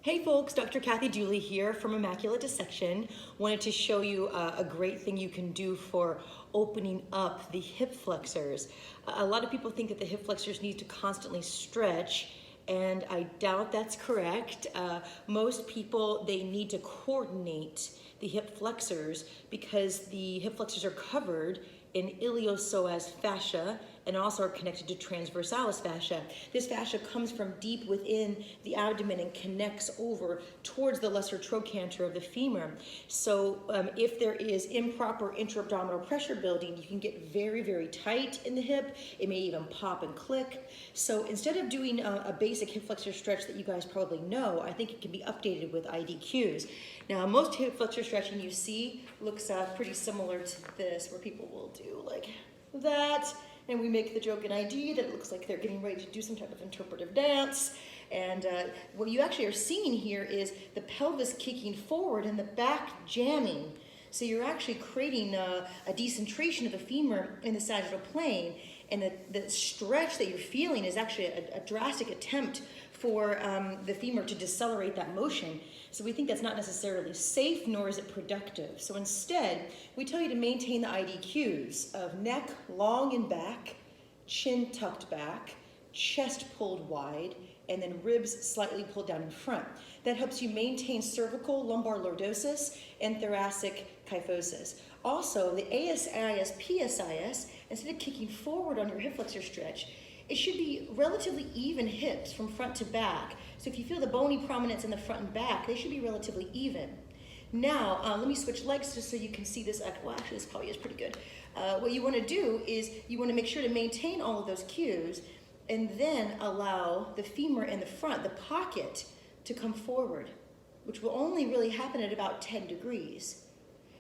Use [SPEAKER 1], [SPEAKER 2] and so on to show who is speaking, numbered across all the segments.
[SPEAKER 1] Hey folks, Dr. Kathy Dooley here from Immaculate Dissection. Wanted to show you a great thing you can do for opening up the hip flexors. A lot of people think that the hip flexors need to constantly stretch, and I doubt that's correct. Most people, they need to coordinate the hip flexors because the hip flexors are covered in iliopsoas fascia and also are connected to transversalis fascia. This fascia comes from deep within the abdomen and connects over towards the lesser trochanter of the femur. So if there is improper intra-abdominal pressure building, you can get very, very tight in the hip. It may even pop and click. So instead of doing a basic hip flexor stretch that you guys probably know, I think it can be updated with IDQs. Now, most hip flexor stretching you see looks pretty similar to this, where people will do like that, and we make the joke in ID that it looks like they're getting ready to do some type of interpretive dance. And what you actually are seeing here is the pelvis kicking forward and the back jamming. So you're actually creating a decentration of the femur in the sagittal plane, and the stretch that you're feeling is actually a drastic attempt for the femur to decelerate that motion. So we think that's not necessarily safe, nor is it productive. So instead, we tell you to maintain the IDQs of neck long and back, chin tucked back, chest pulled wide, and then ribs slightly pulled down in front. That helps you maintain cervical lumbar lordosis and thoracic kyphosis. Also, the ASIS, PSIS, instead of kicking forward on your hip flexor stretch, it should be relatively even hips from front to back. So if you feel the bony prominence in the front and back, they should be relatively even. Now, let me switch legs just so you can see this. Well, actually, this probably is pretty good. What you want to do is you want to make sure to maintain all of those cues and then allow the femur in the front, the pocket, to come forward, which will only really happen at about 10 degrees.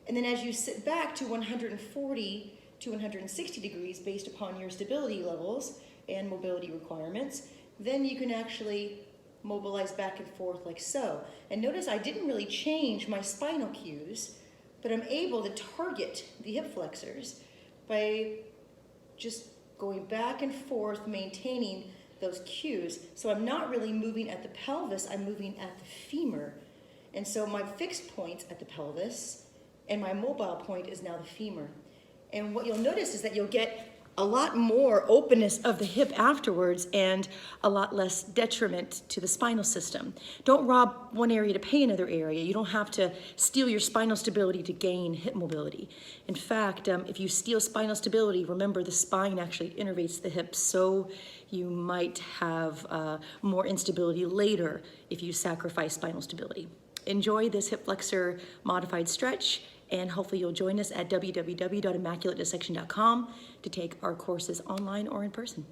[SPEAKER 1] And then as you sit back to 140 to 160 degrees based upon your stability levels and mobility requirements, then you can actually mobilize back and forth like so. And notice I didn't really change my spinal cues, but I'm able to target the hip flexors by just going back and forth, maintaining those cues. So I'm not really moving at the pelvis, I'm moving at the femur. And so my fixed point at the pelvis and my mobile point is now the femur. And what you'll notice is that you'll get a lot more openness of the hip afterwards and a lot less detriment to the spinal system. Don't rob one area to pay another area. You don't have to steal your spinal stability to gain hip mobility. In fact, if you steal spinal stability, remember the spine actually innervates the hips, so you might have more instability later if you sacrifice spinal stability. Enjoy this hip flexor modified stretch, and hopefully you'll join us at www.immaculatedissection.com to take our courses online or in person.